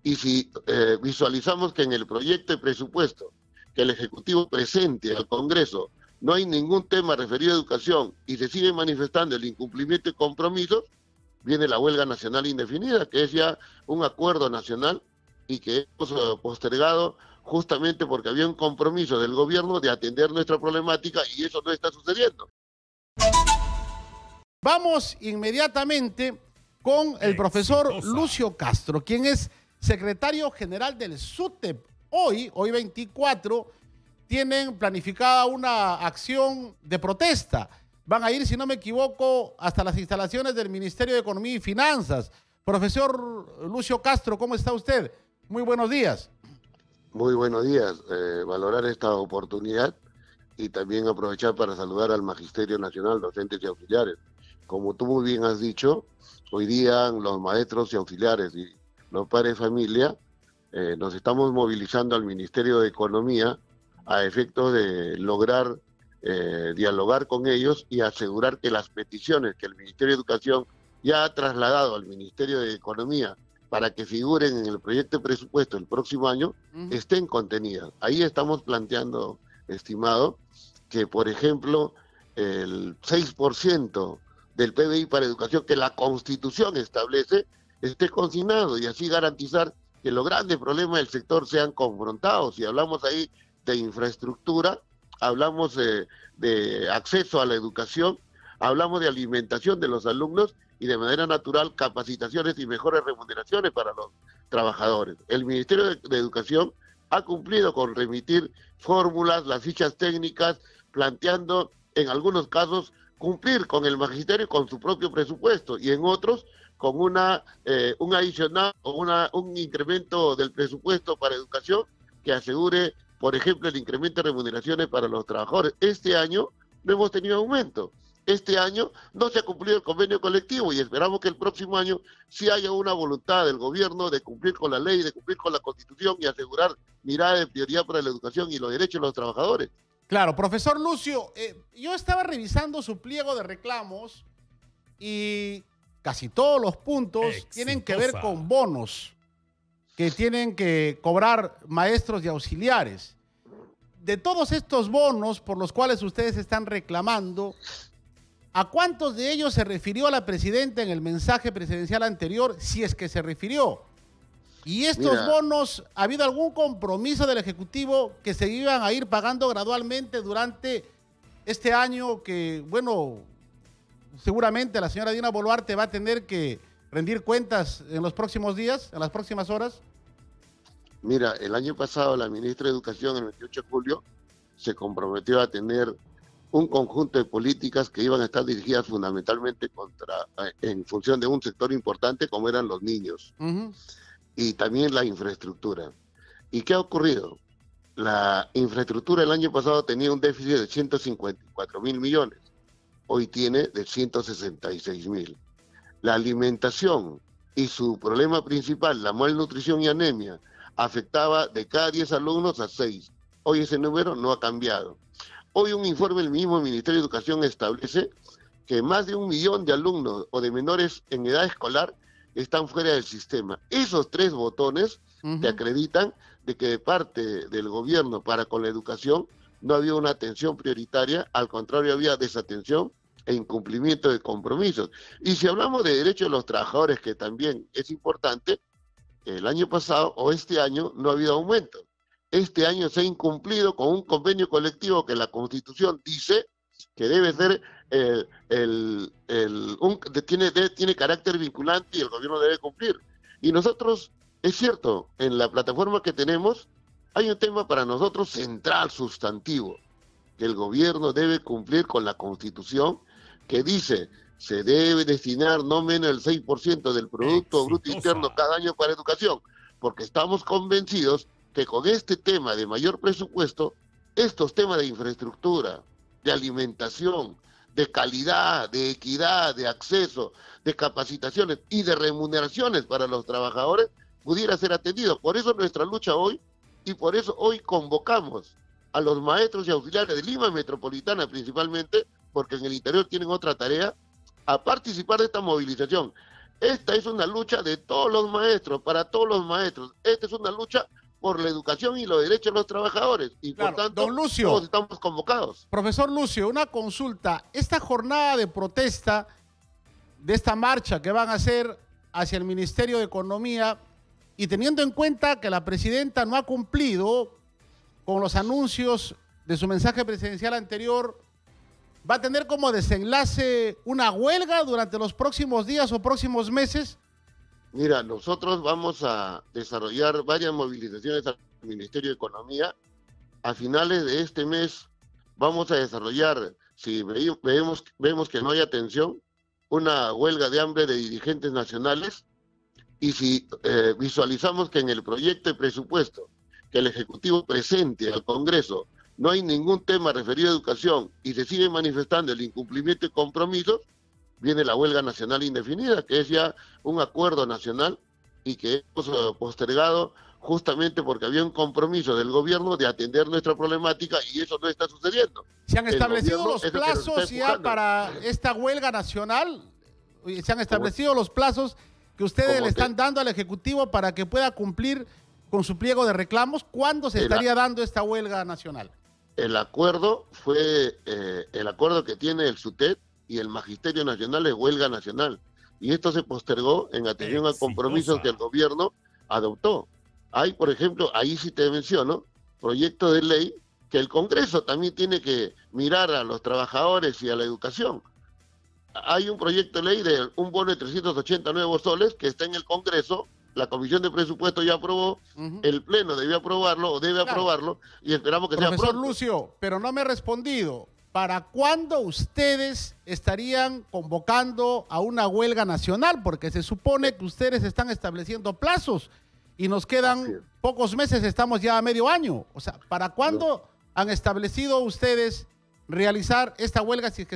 Y si visualizamos que en el proyecto de presupuesto que el Ejecutivo presente al Congreso no hay ningún tema referido a educación y se sigue manifestando el incumplimiento de compromisos, viene la huelga nacional indefinida, que es ya un acuerdo nacional y que hemos postergado justamente porque había un compromiso del gobierno de atender nuestra problemática y eso no está sucediendo. Vamos inmediatamente con el profesor Lucio Castro, quien es secretario general del SUTEP. Hoy 24, tienen planificada una acción de protesta. Van a ir, si no me equivoco, hasta las instalaciones del Ministerio de Economía y Finanzas. Profesor Lucio Castro, ¿cómo está usted? Muy buenos días. Muy buenos días. Valorar esta oportunidad y también aprovechar para saludar al Magisterio Nacional, docentes y auxiliares. Como tú muy bien has dicho, hoy día los maestros y auxiliares y los padres de familia nos estamos movilizando al Ministerio de Economía a efectos de lograr dialogar con ellos y asegurar que las peticiones que el Ministerio de Educación ya ha trasladado al Ministerio de Economía para que figuren en el proyecto de presupuesto el próximo año, estén contenidas. Ahí estamos planteando, estimado, que por ejemplo el 6% del PBI para educación que la Constitución establece esté consignado y así garantizar que los grandes problemas del sector sean confrontados. Si hablamos ahí de infraestructura, hablamos de acceso a la educación, hablamos de alimentación de los alumnos y de manera natural capacitaciones y mejores remuneraciones para los trabajadores. El Ministerio de Educación ha cumplido con remitir fórmulas, las fichas técnicas, planteando en algunos casos cumplir con el magisterio con su propio presupuesto y en otros con un adicional o un incremento del presupuesto para educación que asegure, por ejemplo, el incremento de remuneraciones para los trabajadores. Este año no hemos tenido aumento. Este año no se ha cumplido el convenio colectivo y esperamos que el próximo año sí haya una voluntad del gobierno de cumplir con la ley, de cumplir con la Constitución y asegurar mirada de prioridad para la educación y los derechos de los trabajadores. Claro, profesor Lucio, yo estaba revisando su pliego de reclamos y casi todos los puntos tienen que ver con bonos que tienen que cobrar maestros y auxiliares. De todos estos bonos por los cuales ustedes están reclamando, ¿a cuántos de ellos se refirió la presidenta en el mensaje presidencial anterior, si es que se refirió? ¿Y estos bonos, ha habido algún compromiso del Ejecutivo que se iban a ir pagando gradualmente durante este año que, bueno, seguramente la señora Dina Boluarte va a tener que rendir cuentas en los próximos días, en las próximas horas? Mira, el año pasado la ministra de Educación, el 28 de julio, se comprometió a tener un conjunto de políticas que iban a estar dirigidas fundamentalmente en función de un sector importante como eran los niños. Y también la infraestructura. ¿Y qué ha ocurrido? La infraestructura el año pasado tenía un déficit de 154.000 millones. Hoy tiene de 166.000. La alimentación y su problema principal, la malnutrición y anemia, afectaba de cada 10 alumnos a 6. Hoy ese número no ha cambiado. Hoy un informe del mismo Ministerio de Educación establece que más de 1 millón de alumnos o de menores en edad escolar están fuera del sistema. Esos 3 botones te acreditan de que de parte del gobierno para con la educación no había una atención prioritaria, al contrario había desatención e incumplimiento de compromisos. Y si hablamos de derechos de los trabajadores, que también es importante, el año pasado o este año no ha habido aumento. Este año se ha incumplido con un convenio colectivo que la Constitución dice que debe ser tiene carácter vinculante y el gobierno debe cumplir. Y nosotros, es cierto, en la plataforma que tenemos hay un tema para nosotros central, sustantivo, que el gobierno debe cumplir con la Constitución, que dice se debe destinar no menos del 6% del Producto Bruto Interno cada año para educación, porque estamos convencidos que con este tema de mayor presupuesto, estos temas de infraestructura, de alimentación, de calidad, de equidad, de acceso, de capacitaciones y de remuneraciones para los trabajadores pudiera ser atendido. Por eso nuestra lucha hoy, y por eso hoy convocamos a los maestros y auxiliares de Lima Metropolitana principalmente, porque en el interior tienen otra tarea, a participar de esta movilización, Esta es una lucha de todos los maestros, para todos los maestros. Esta es una lucha por la educación y los derechos de los trabajadores. Y claro, por tanto, don Lucio, todos estamos convocados. Profesor Lucio, una consulta. Esta jornada de protesta, de esta marcha que van a hacer hacia el Ministerio de Economía, y teniendo en cuenta que la presidenta no ha cumplido con los anuncios de su mensaje presidencial anterior, ¿va a tener como desenlace una huelga durante los próximos días o próximos meses? Mira, nosotros vamos a desarrollar varias movilizaciones al Ministerio de Economía. A finales de este mes vamos a desarrollar, si vemos que no hay atención, una huelga de hambre de dirigentes nacionales, y si visualizamos que en el proyecto de presupuesto que el Ejecutivo presente al Congreso no hay ningún tema referido a educación y se sigue manifestando el incumplimiento de compromisos, viene la huelga nacional indefinida, que es ya un acuerdo nacional y que hemos postergado justamente porque había un compromiso del gobierno de atender nuestra problemática y eso no está sucediendo. ¿Se han establecido los plazos ya para esta huelga nacional? ¿Se han establecido los plazos que ustedes le están dando al Ejecutivo para que pueda cumplir con su pliego de reclamos? ¿Cuándo se estaría dando esta huelga nacional? El acuerdo fue el acuerdo que tiene el SUTEP y el Magisterio Nacional es huelga nacional. Y esto se postergó en atención a compromisos que el gobierno adoptó. Hay, por ejemplo, ahí sí te menciono, proyecto de ley que el Congreso también tiene que mirar a los trabajadores y a la educación. Hay un proyecto de ley de un bono de 380 nuevos soles que está en el Congreso. La Comisión de Presupuesto ya aprobó, el Pleno debió aprobarlo o debe aprobarlo y esperamos que sea pronto. Profesor Lucio, pero no me ha respondido. ¿Para cuándo ustedes estarían convocando a una huelga nacional? Porque se supone que ustedes están estableciendo plazos y nos quedan pocos meses, estamos ya a medio año. O sea, ¿para cuándo han establecido ustedes realizar esta huelga si es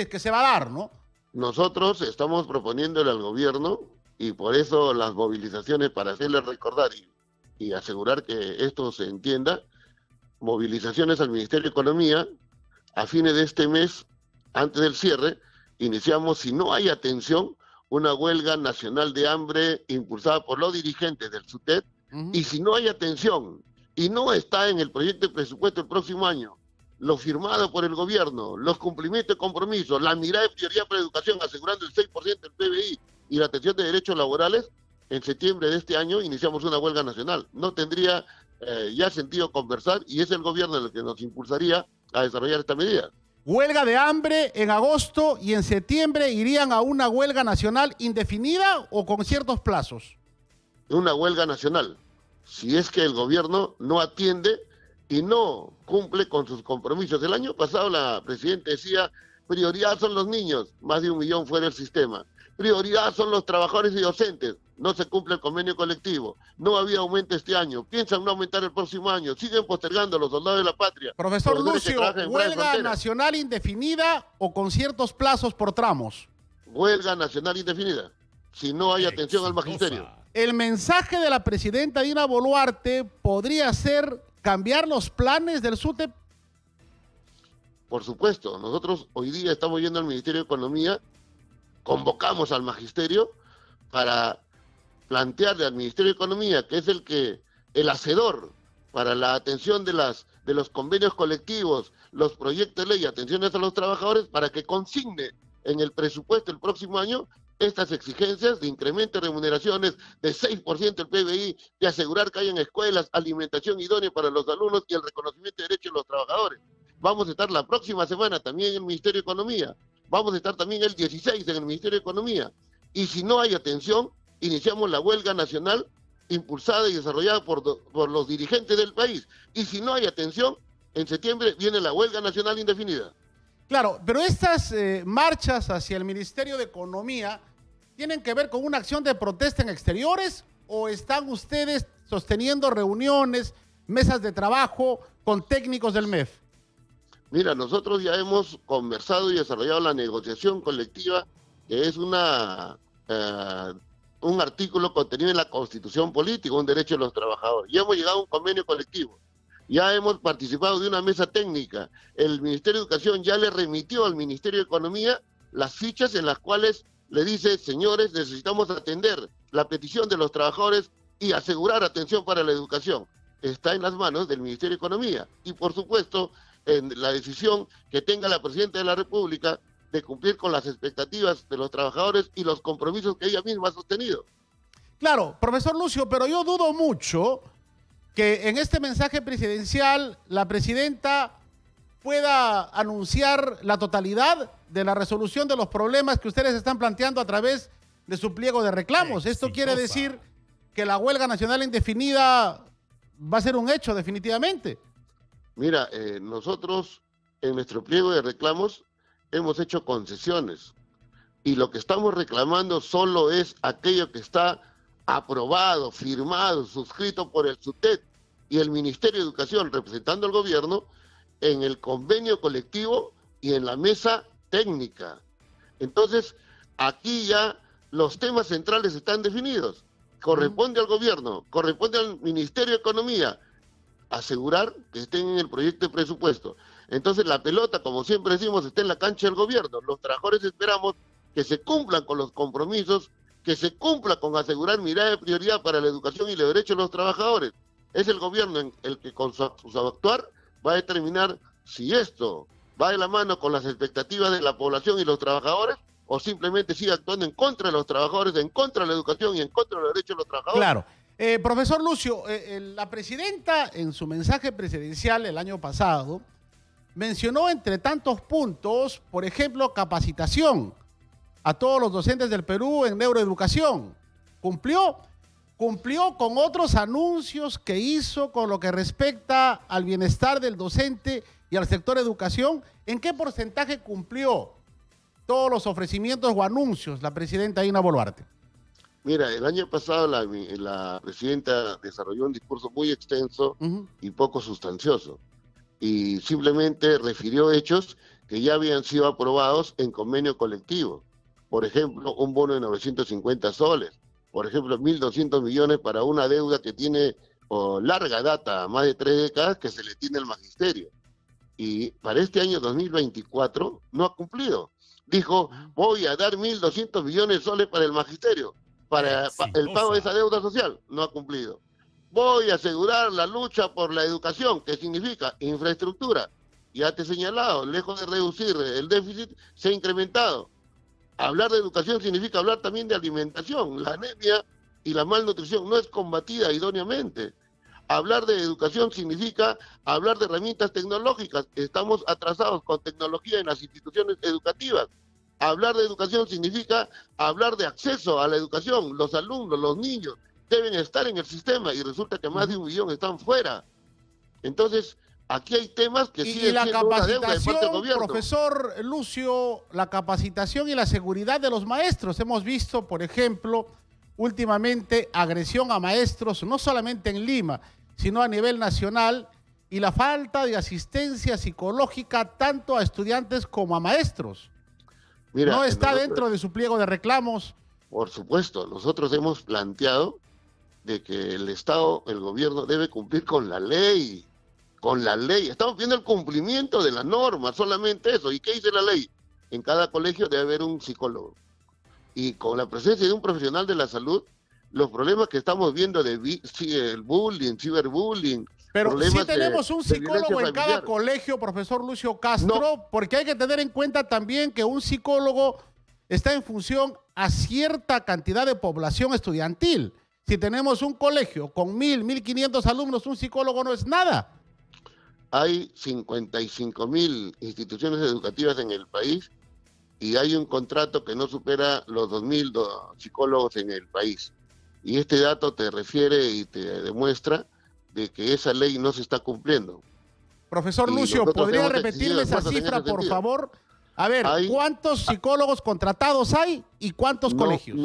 que se va a dar, no? Nosotros estamos proponiéndole al gobierno, y por eso las movilizaciones para hacerle recordar y asegurar que esto se entienda, movilizaciones al Ministerio de Economía. A fines de este mes, antes del cierre, iniciamos, si no hay atención, una huelga nacional de hambre impulsada por los dirigentes del SUTEP, y si no hay atención y no está en el proyecto de presupuesto el próximo año, lo firmado por el gobierno, los cumplimientos de compromisos, la mirada de prioridad para la educación, asegurando el 6% del PBI y la atención de derechos laborales, en septiembre de este año iniciamos una huelga nacional. No tendría ya sentido conversar y es el gobierno el que nos impulsaría a desarrollar esta medida. Huelga de hambre en agosto y en septiembre irían a una huelga nacional indefinida o con ciertos plazos. Una huelga nacional. Si es que el gobierno no atiende y no cumple con sus compromisos. El año pasado la presidenta decía, prioridad son los niños, más de 1 millón fuera del sistema. Prioridad son los trabajadores y docentes. No se cumple el convenio colectivo. No había aumento este año. Piensan no aumentar el próximo año. Siguen postergando a los soldados de la patria. Profesor Lucio, ¿huelga nacional indefinida o con ciertos plazos por tramos? Huelga nacional indefinida, si no hay atención al magisterio. El mensaje de la presidenta Dina Boluarte podría ser cambiar los planes del SUTEP. Por supuesto, nosotros hoy día estamos yendo al Ministerio de Economía, convocamos al magisterio para plantearle al Ministerio de Economía, que es el hacedor para la atención de los convenios colectivos, los proyectos de ley, atenciones a los trabajadores, para que consigne en el presupuesto el próximo año estas exigencias de incremento de remuneraciones de 6% del PBI, de asegurar que hayan escuelas, alimentación idónea para los alumnos y el reconocimiento de derechos de los trabajadores. Vamos a estar la próxima semana también en el Ministerio de Economía. Vamos a estar también el 16 en el Ministerio de Economía. Y si no hay atención, iniciamos la huelga nacional impulsada y desarrollada por los dirigentes del país. Y si no hay atención, en septiembre viene la huelga nacional indefinida. Claro, pero estas marchas hacia el Ministerio de Economía tienen que ver con una acción de protesta en exteriores o están ustedes sosteniendo reuniones, mesas de trabajo con técnicos del MEF. Mira, nosotros ya hemos conversado y desarrollado la negociación colectiva, que es un artículo contenido en la Constitución Política, un derecho de los trabajadores. Ya hemos llegado a un convenio colectivo. Ya hemos participado de una mesa técnica. El Ministerio de Educación ya le remitió al Ministerio de Economía las fichas en las cuales le dice, señores, necesitamos atender la petición de los trabajadores y asegurar atención para la educación. Está en las manos del Ministerio de Economía y, por supuesto, en la decisión que tenga la Presidenta de la República de cumplir con las expectativas de los trabajadores y los compromisos que ella misma ha sostenido. Claro, profesor Lucio, pero yo dudo mucho que en este mensaje presidencial la presidenta pueda anunciar la totalidad de la resolución de los problemas que ustedes están planteando a través de su pliego de reclamos. Esto quiere decir que la huelga nacional indefinida va a ser un hecho definitivamente. Mira, nosotros en nuestro pliego de reclamos hemos hecho concesiones y lo que estamos reclamando solo es aquello que está aprobado, firmado, suscrito por el SUTEP y el Ministerio de Educación representando al gobierno en el convenio colectivo y en la mesa técnica. Entonces, aquí ya los temas centrales están definidos. Corresponde al gobierno, corresponde al Ministerio de Economía asegurar que estén en el proyecto de presupuesto. Entonces la pelota, como siempre decimos, está en la cancha del gobierno. Los trabajadores esperamos que se cumplan con los compromisos, que se cumpla con asegurar mirada de prioridad para la educación y los derechos de los trabajadores. Es el gobierno el que con su actuar va a determinar si esto va de la mano con las expectativas de la población y los trabajadores o simplemente sigue actuando en contra de los trabajadores, en contra de la educación y en contra de los derechos de los trabajadores. Claro. Profesor Lucio, la presidenta en su mensaje presidencial el año pasado mencionó entre tantos puntos, por ejemplo, capacitación a todos los docentes del Perú en neuroeducación. ¿Cumplió? ¿Cumplió con otros anuncios que hizo con lo que respecta al bienestar del docente y al sector educación? ¿En qué porcentaje cumplió todos los ofrecimientos o anuncios la presidenta Dina Boluarte? Mira, el año pasado la presidenta desarrolló un discurso muy extenso y poco sustancioso y simplemente refirió hechos que ya habían sido aprobados en convenio colectivo. Por ejemplo, un bono de 950 soles, por ejemplo, 1.200 millones para una deuda que tiene larga data, más de 3 décadas, que se le tiene al magisterio. Y para este año 2024 no ha cumplido. Dijo, voy a dar 1.200 millones de soles para el magisterio, para el pago de esa deuda social. No ha cumplido. Voy a asegurar la lucha por la educación, que significa infraestructura. Ya te he señalado, lejos de reducir el déficit, se ha incrementado. Hablar de educación significa hablar también de alimentación. La anemia y la malnutrición no es combatida idóneamente. Hablar de educación significa hablar de herramientas tecnológicas. Estamos atrasados con tecnología en las instituciones educativas. Hablar de educación significa hablar de acceso a la educación. Los alumnos, los niños deben estar en el sistema y resulta que más de 1 millón están fuera. Entonces, aquí hay temas que siguen siendo una deuda de parte del gobierno. Profesor Lucio, la capacitación y la seguridad de los maestros. Hemos visto, por ejemplo, últimamente agresión a maestros, no solamente en Lima, sino a nivel nacional, y la falta de asistencia psicológica tanto a estudiantes como a maestros. Mira, ¿no está dentro de su pliego de reclamos? Por supuesto, nosotros hemos planteado de que el Estado, el gobierno debe cumplir con la ley. Con la ley. Estamos viendo el cumplimiento de la norma, solamente eso. ¿Y qué dice la ley? En cada colegio debe haber un psicólogo. Y con la presencia de un profesional de la salud, los problemas que estamos viendo de el bullying, ciberbullying. Pero sí tenemos un psicólogo en cada colegio, profesor Lucio Castro, porque hay que tener en cuenta también que un psicólogo está en función a cierta cantidad de población estudiantil. Si tenemos un colegio con 1.000, 1.500 alumnos, un psicólogo no es nada. Hay 55.000 instituciones educativas en el país y hay un contrato que no supera los 2.000 psicólogos en el país. Y este dato te refiere y te demuestra de que esa ley no se está cumpliendo. Profesor Lucio, ¿podría repetirme esa cifra, por favor? A ver, ¿cuántos psicólogos contratados hay y cuántos colegios?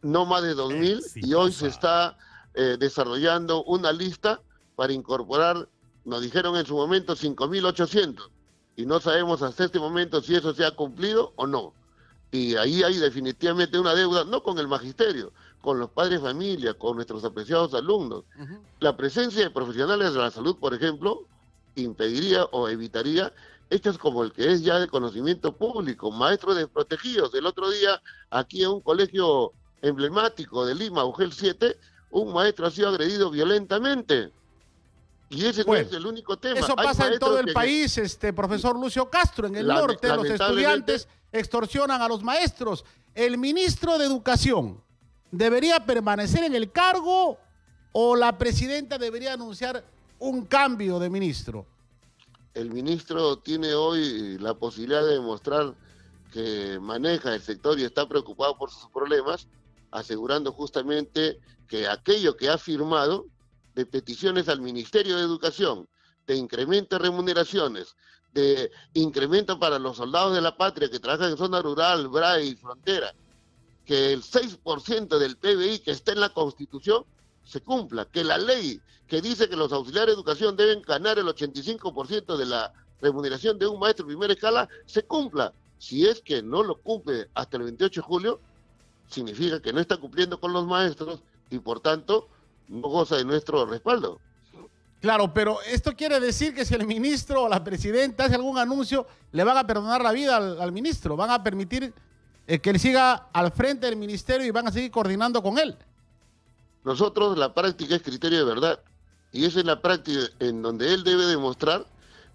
No más de 2.000 y hoy se está desarrollando una lista para incorporar, nos dijeron en su momento 5.800 y no sabemos hasta este momento si eso se ha cumplido o no. Y ahí hay definitivamente una deuda, no con el magisterio, con los padres de familia, con nuestros apreciados alumnos. La presencia de profesionales de la salud, por ejemplo, impediría o evitaría hechos como el que es ya de conocimiento público, maestros desprotegidos. El otro día, aquí en un colegio emblemático de Lima, UGEL 7, un maestro ha sido agredido violentamente. Y ese no es el único tema. Eso pasa en todo el país, profesor Lucio Castro. En el norte, los estudiantes extorsionan a los maestros. ¿El ministro de Educación debería permanecer en el cargo o la presidenta debería anunciar un cambio de ministro? El ministro tiene hoy la posibilidad de demostrar que maneja el sector y está preocupado por sus problemas, asegurando justamente que aquello que ha firmado de peticiones al Ministerio de Educación, de incremento de remuneraciones, de incremento para los soldados de la patria que trabajan en zona rural, BRAE y frontera, que el 6% del PBI que está en la Constitución se cumpla, que la ley que dice que los auxiliares de educación deben ganar el 85% de la remuneración de un maestro de primera escala, se cumpla. Si es que no lo cumple hasta el 28 de julio, significa que no está cumpliendo con los maestros y por tanto no goza de nuestro respaldo. Claro, pero esto quiere decir que si el ministro o la presidenta hace algún anuncio, le van a perdonar la vida al ministro, van a permitir que él siga al frente del ministerio y van a seguir coordinando con él. Nosotros la práctica es criterio de verdad y esa es la práctica en donde él debe demostrar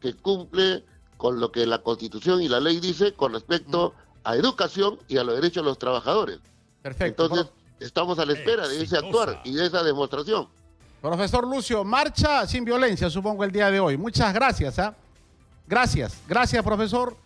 que cumple con lo que la Constitución y la ley dice con respecto a educación y a los derechos de los trabajadores. Perfecto. Entonces, estamos a la espera de ese actuar y de esa demostración. Profesor Lucio, marcha sin violencia, supongo, el día de hoy. Muchas gracias. Gracias, profesor.